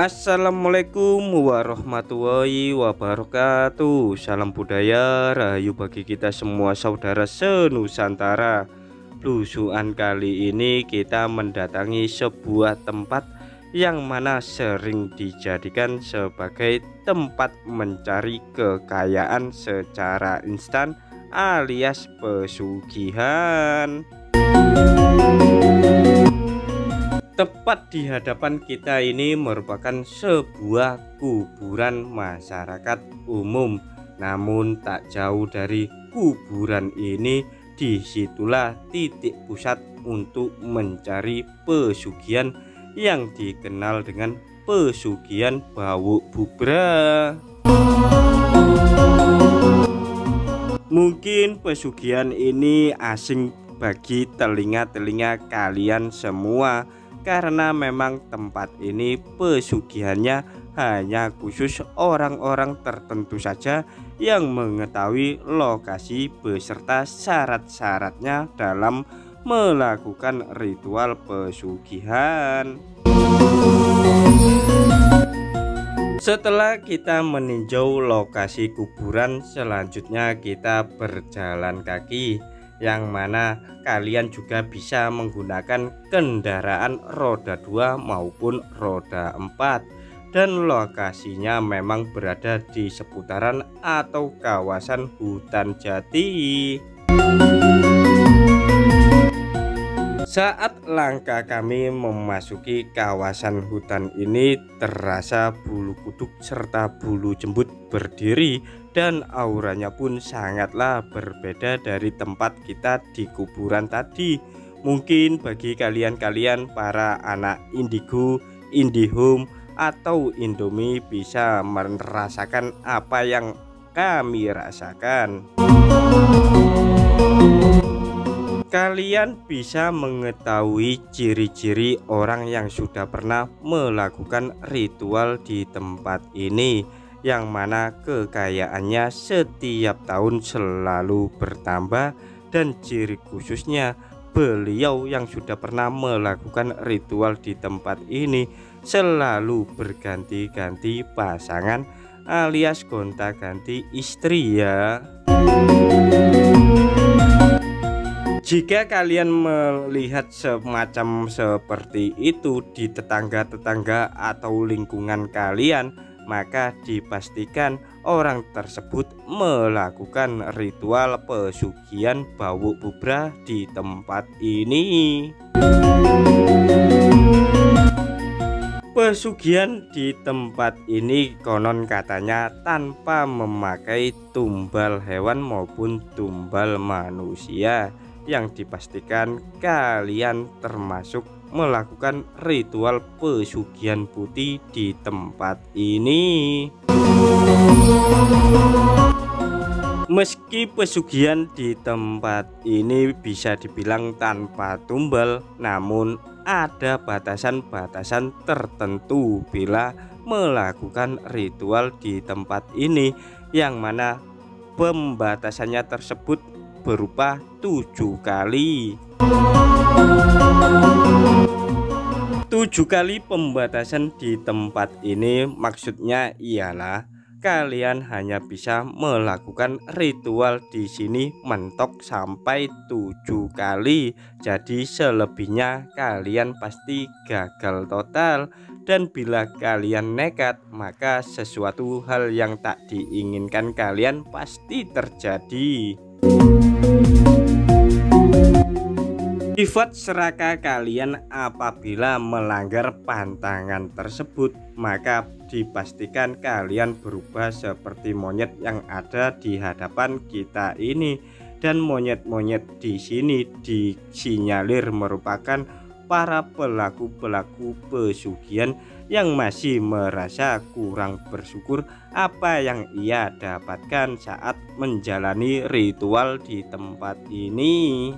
Assalamualaikum warahmatullahi wabarakatuh. Salam budaya rahayu bagi kita semua saudara senusantara. Lusuhan kali ini kita mendatangi sebuah tempat yang mana sering dijadikan sebagai tempat mencari kekayaan secara instan alias pesugihan. Tepat di hadapan kita ini merupakan sebuah kuburan masyarakat umum. Namun tak jauh dari kuburan ini, disitulah titik pusat untuk mencari pesugihan yang dikenal dengan pesugihan Bawuk Bubra. Mungkin pesugihan ini asing bagi telinga-telinga kalian semua, karena memang tempat ini pesugihannya hanya khusus orang-orang tertentu saja yang mengetahui lokasi beserta syarat-syaratnya dalam melakukan ritual pesugihan. Setelah kita meninjau lokasi kuburan, selanjutnya kita berjalan kaki, yang mana kalian juga bisa menggunakan kendaraan roda 2 maupun roda 4, dan lokasinya memang berada di seputaran atau kawasan hutan jati. Saat langkah kami memasuki kawasan hutan ini, terasa bulu kuduk serta bulu jembut berdiri, dan auranya pun sangatlah berbeda dari tempat kita di kuburan tadi. Mungkin bagi kalian-kalian para anak indigo, indihome, atau indomie bisa merasakan apa yang kami rasakan. Kalian bisa mengetahui ciri-ciri orang yang sudah pernah melakukan ritual di tempat ini, yang mana kekayaannya setiap tahun selalu bertambah, dan ciri khususnya beliau yang sudah pernah melakukan ritual di tempat ini selalu berganti-ganti pasangan alias gonta-ganti istri ya. Jika kalian melihat semacam seperti itu di tetangga-tetangga atau lingkungan kalian, maka dipastikan orang tersebut melakukan ritual pesugihan Bawuk Bubra di tempat ini. Pesugihan di tempat ini konon katanya tanpa memakai tumbal hewan maupun tumbal manusia, yang dipastikan kalian termasuk melakukan ritual pesugihan putih di tempat ini. Meski pesugihan di tempat ini bisa dibilang tanpa tumbal, namun ada batasan-batasan tertentu bila melakukan ritual di tempat ini, yang mana pembatasannya tersebut berupa 7 kali. 7 kali pembatasan di tempat ini maksudnya ialah kalian hanya bisa melakukan ritual di sini mentok sampai 7 kali. Jadi selebihnya kalian pasti gagal total, dan bila kalian nekat, maka sesuatu hal yang tak diinginkan kalian pasti terjadi. Sifat serakah kalian apabila melanggar pantangan tersebut, maka dipastikan kalian berubah seperti monyet yang ada di hadapan kita ini. Dan monyet-monyet di sini disinyalir merupakan para pelaku-pelaku pesugihan yang masih merasa kurang bersyukur apa yang ia dapatkan saat menjalani ritual di tempat ini.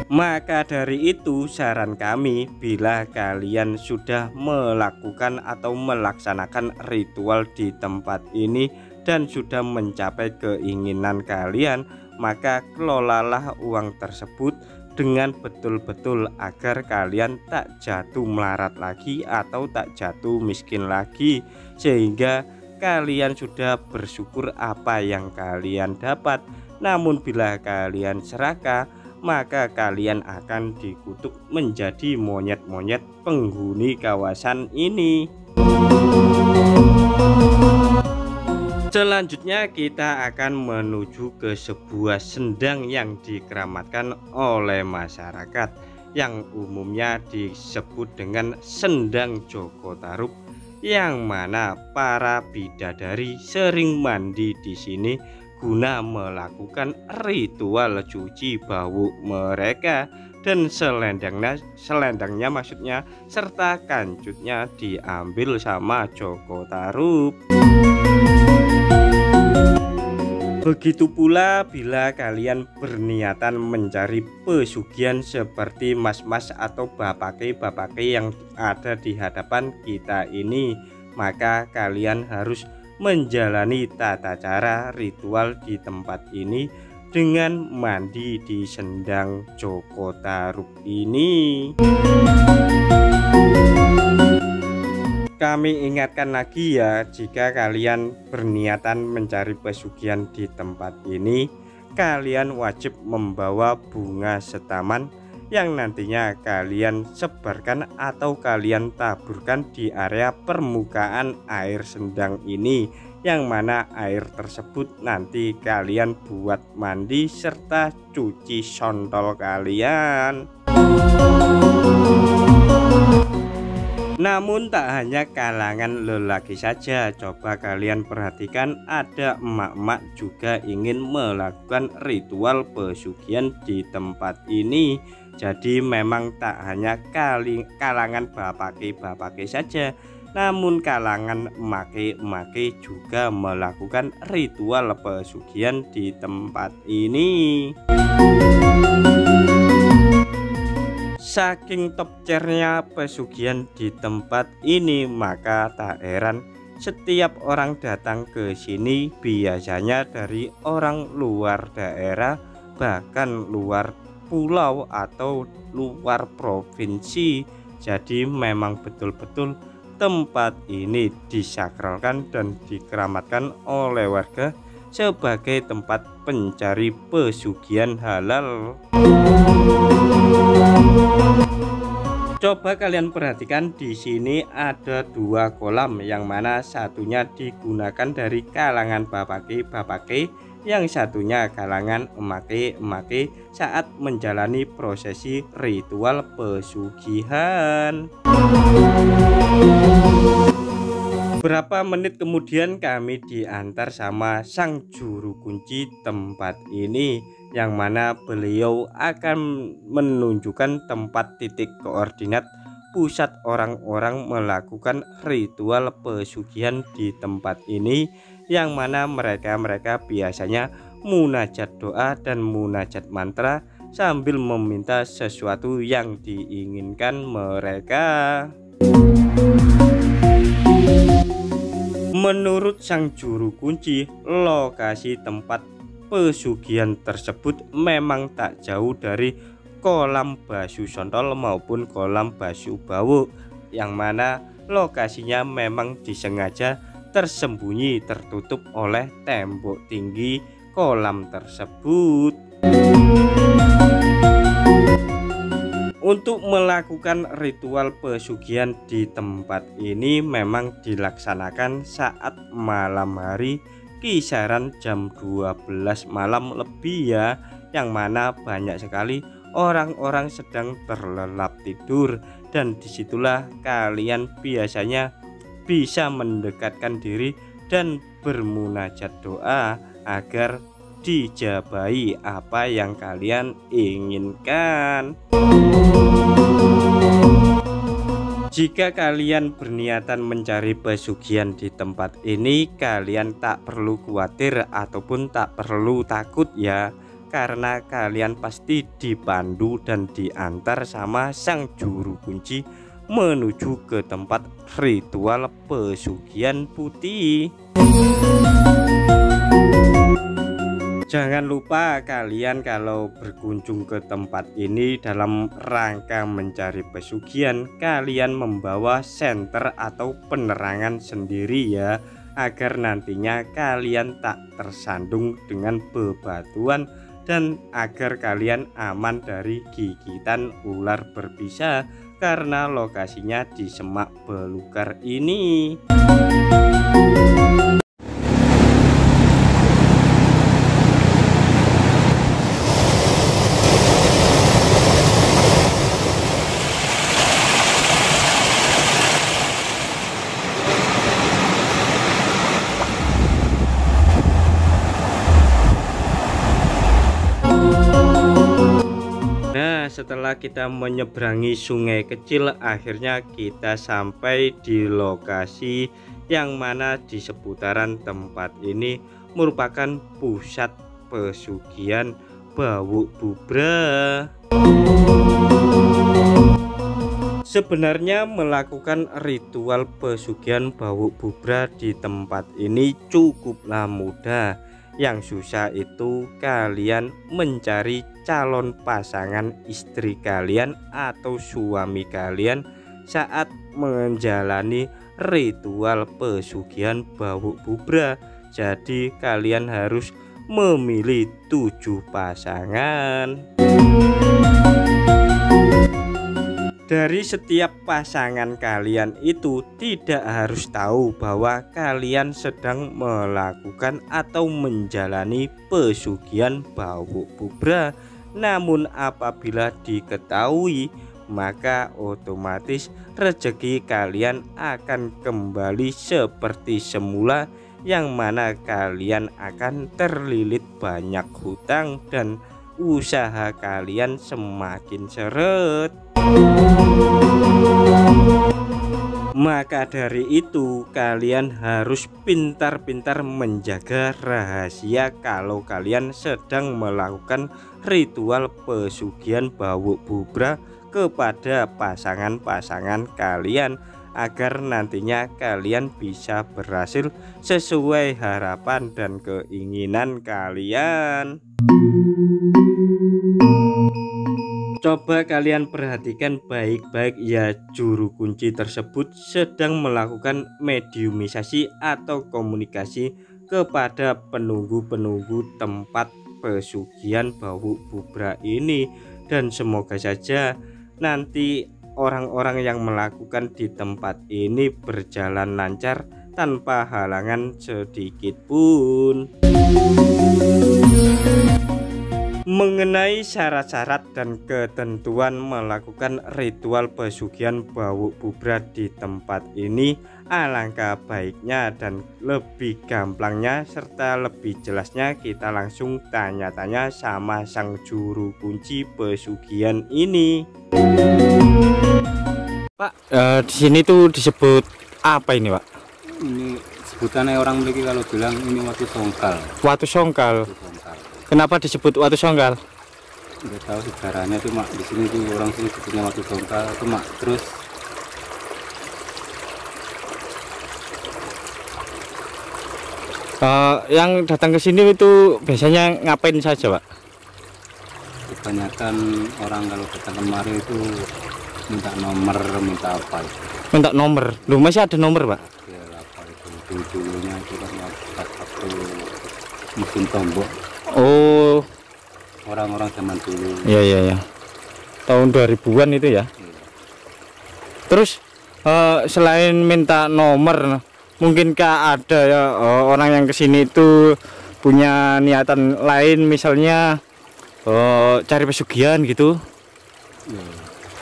Maka dari itu saran kami, bila kalian sudah melakukan atau melaksanakan ritual di tempat ini dan sudah mencapai keinginan kalian, maka kelolalah uang tersebut dengan betul-betul agar kalian tak jatuh melarat lagi atau tak jatuh miskin lagi, sehingga kalian sudah bersyukur apa yang kalian dapat. Namun bila kalian serakah, maka kalian akan dikutuk menjadi monyet-monyet penghuni kawasan ini. Selanjutnya kita akan menuju ke sebuah sendang yang dikeramatkan oleh masyarakat, yang umumnya disebut dengan Sendang Joko Tarub, yang mana para bidadari sering mandi di sini guna melakukan ritual cuci bau mereka, dan selendangnya maksudnya serta kancutnya diambil sama Joko Tarub. Begitu pula bila kalian berniatan mencari pesugihan seperti mas-mas atau bapake-bapake yang ada di hadapan kita ini, maka kalian harus menjalani tata cara ritual di tempat ini dengan mandi di Sendang Joko Tarub ini. Kami ingatkan lagi ya, jika kalian berniatan mencari pesugihan di tempat ini, kalian wajib membawa bunga setaman yang nantinya kalian sebarkan atau kalian taburkan di area permukaan air sendang ini, yang mana air tersebut nanti kalian buat mandi serta cuci sontol kalian. Namun tak hanya kalangan lelaki saja, coba kalian perhatikan, ada emak-emak juga ingin melakukan ritual pesugihan di tempat ini. Jadi memang tak hanya kalangan bapake-bapake saja, namun kalangan emake-emake juga melakukan ritual pesugihan di tempat ini. Saking top chairnya pesugihan di tempat ini, maka tak heran setiap orang datang ke sini biasanya dari orang luar daerah, bahkan luar pulau atau luar provinsi. Jadi memang betul-betul tempat ini disakralkan dan dikeramatkan oleh warga sebagai tempat pencari pesugihan halal. Coba kalian perhatikan, di sini ada dua kolam, yang mana satunya digunakan dari kalangan bapake-bapake, yang satunya kalangan emake-emake saat menjalani prosesi ritual pesugihan. Beberapa menit kemudian kami diantar sama sang juru kunci tempat ini, yang mana beliau akan menunjukkan tempat titik koordinat pusat orang-orang melakukan ritual pesugihan di tempat ini, yang mana mereka biasanya munajat doa dan munajat mantra sambil meminta sesuatu yang diinginkan mereka. Menurut sang juru kunci, lokasi tempat pesugihan tersebut memang tak jauh dari kolam Basu Sontol maupun kolam Basu Bawu, yang mana lokasinya memang disengaja tersembunyi tertutup oleh tembok tinggi kolam tersebut. Untuk melakukan ritual pesugihan di tempat ini memang dilaksanakan saat malam hari, kisaran jam 12 malam lebih ya, yang mana banyak sekali orang-orang sedang terlelap tidur, dan disitulah kalian biasanya bisa mendekatkan diri dan bermunajat doa agar dijabahi apa yang kalian inginkan. Jika kalian berniatan mencari pesugihan di tempat ini, kalian tak perlu khawatir ataupun tak perlu takut ya, karena kalian pasti dipandu dan diantar sama sang juru kunci menuju ke tempat ritual pesugihan putih. Jangan lupa kalian kalau berkunjung ke tempat ini dalam rangka mencari pesugihan, kalian membawa senter atau penerangan sendiri ya, agar nantinya kalian tak tersandung dengan bebatuan dan agar kalian aman dari gigitan ular berbisa karena lokasinya di semak belukar ini. Setelah kita menyeberangi sungai kecil, akhirnya kita sampai di lokasi yang mana di seputaran tempat ini merupakan pusat pesugihan Bawuk Bubra. Sebenarnya melakukan ritual pesugihan Bawuk Bubra di tempat ini cukuplah mudah. Yang susah itu kalian mencari calon pasangan istri kalian atau suami kalian saat menjalani ritual pesugihan Bawuk Bubra. Jadi kalian harus memilih 7 pasangan. Dari setiap pasangan kalian itu tidak harus tahu bahwa kalian sedang melakukan atau menjalani pesugihan Bawuk Bubra. Namun apabila diketahui, maka otomatis rezeki kalian akan kembali seperti semula, yang mana kalian akan terlilit banyak hutang dan usaha kalian semakin seret. Maka dari itu kalian harus pintar-pintar menjaga rahasia kalau kalian sedang melakukan ritual pesugihan Bawuk Bubra kepada pasangan-pasangan kalian, agar nantinya kalian bisa berhasil sesuai harapan dan keinginan kalian. Coba kalian perhatikan baik-baik ya, juru kunci tersebut sedang melakukan mediumisasi atau komunikasi kepada penunggu-penunggu tempat pesugihan Bawuk Bubra ini, dan semoga saja nanti orang-orang yang melakukan di tempat ini berjalan lancar tanpa halangan sedikit pun. Mengenai syarat-syarat dan ketentuan melakukan ritual pesugihan Bawuk Bubra di tempat ini, alangkah baiknya dan lebih gampangnya serta lebih jelasnya kita langsung tanya-tanya sama sang juru kunci pesugihan ini. Pak, di sini tuh disebut apa ini, Pak? Ini sebutannya orang memiliki kalau bilang ini Watu Songkal. Watu Songkal. Kenapa disebut Watu Songkal? Nggak tahu sejarahnya, cuma di sini tuh orang sini sebutnya Watu Songkal. Cuma terus yang datang ke sini itu biasanya ngapain saja, Pak? kebanyakan orang kalau datang kemari itu minta nomor, minta apa itu. Minta nomor. Loh, masih ada nomor, Pak? Ya, apa itu dulu-dulunya itu kan waktu musim tombok. Oh, orang-orang zaman dulu. iya iya ya. Tahun 2000-an itu ya. Iya. Terus selain minta nomor, mungkinkah ada ya orang yang kesini itu punya niatan lain, misalnya cari pesugihan gitu? Ya,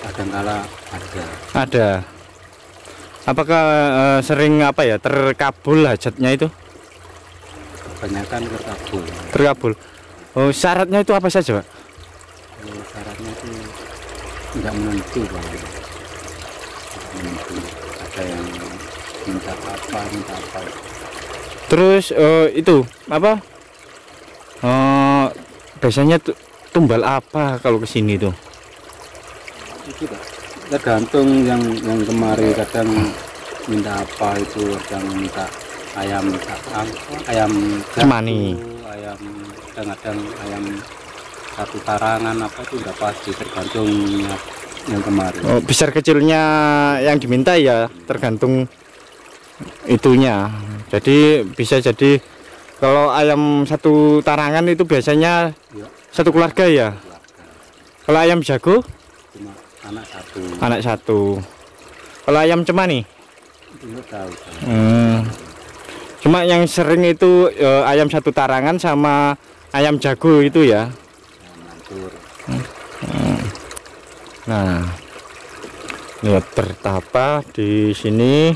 kadangkala ada. Ada. Apakah sering apa ya, terkabul hajatnya itu? Kebanyakan terkabul. Terkabul. Oh, syaratnya itu apa saja, Pak? Ya, syaratnya itu tidak menentu, Pak. Tidak menentu. Ada yang minta apa, minta apa. Terus itu apa? Biasanya tumbal apa kalau kesini tuh? Itu Pak, tergantung yang kemari, kadang minta apa itu, kadang minta ayam cemani, ayam, kadang-kadang ayam satu tarangan apa itu udah pasti, tergantung yang kemarin. Oh, besar kecilnya yang diminta ya tergantung itunya. Jadi bisa jadi kalau ayam satu tarangan itu biasanya Ya, satu keluarga ya. Kalau ayam jago cuma anak satu. anak satu. Kalau ayam cemani Itu nggak tahu. cuma yang sering itu ayam satu tarangan sama ayam jago itu ya. Ayam mantur. Nah, lihat bertapa di sini.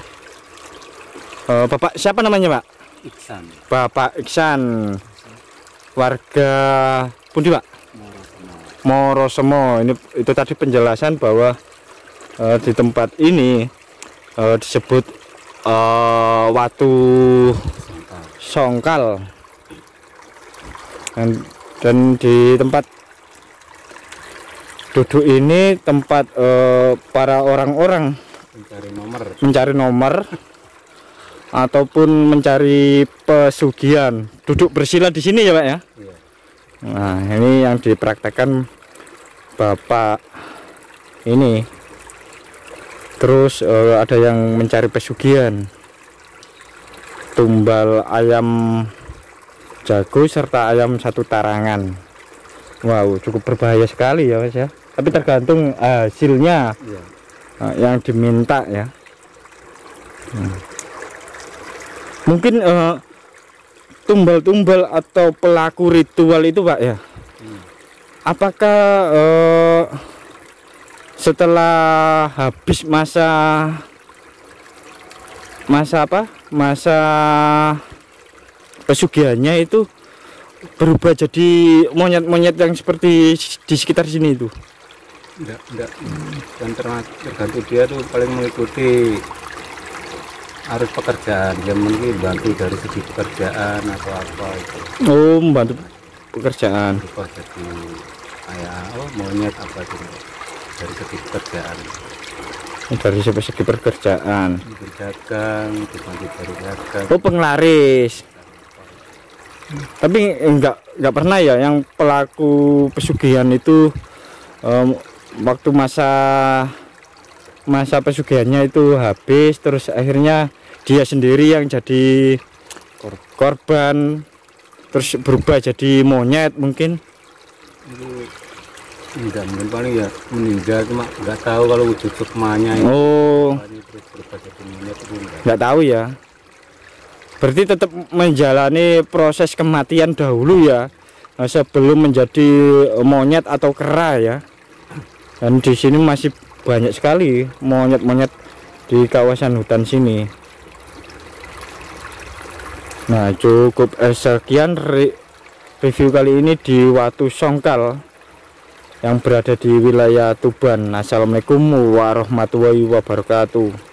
Bapak siapa namanya, Pak? Iksan. Bapak Iksan. Warga pundi, Pak? Morosemo. Ini itu tadi penjelasan bahwa di tempat ini disebut Watu Songkal. Dan di tempat duduk ini tempat para orang-orang mencari nomor ataupun mencari pesugihan. Duduk bersila di sini ya, Pak ya. Iya. Nah, ini yang dipraktekkan Bapak ini. Terus ada yang mencari pesugihan. Tumbal ayam jago serta ayam satu tarangan. Wow, cukup berbahaya sekali ya, Mas ya. Tapi tergantung hasilnya. Iya. Yang diminta ya. Mungkin tumbal-tumbal atau pelaku ritual itu, Pak ya. Apakah setelah habis masa pesugihannya itu berubah jadi monyet-monyet yang seperti di sekitar sini itu? Enggak. Dan tergantung dia tuh paling mengikuti arus pekerjaan. Dia mungkin bantu dari segi pekerjaan atau apa itu. Oh, membantu pekerjaan. Berubah jadi kayak monyet apa itu dari segi pekerjaan. Dari segi pekerjaan. Berdagang, dibantu dari dagang. Oh, penglaris. Tapi enggak pernah ya yang pelaku pesugihan itu waktu masa pesugihannya itu habis, terus akhirnya dia sendiri yang jadi korban, terus berubah jadi monyet mungkin. Itu enggak, mungkin paling ya meninggal, cuma enggak tahu kalau wujud sukmanya itu. Oh, Terus berubah jadi monyet itu enggak tahu ya. Berarti tetap menjalani proses kematian dahulu ya, sebelum menjadi monyet atau kera ya. Dan di sini masih banyak sekali monyet-monyet di kawasan hutan sini. Nah, cukup sekian review kali ini di Watu Songkal yang berada di wilayah Tuban. Assalamualaikum warahmatullahi wabarakatuh.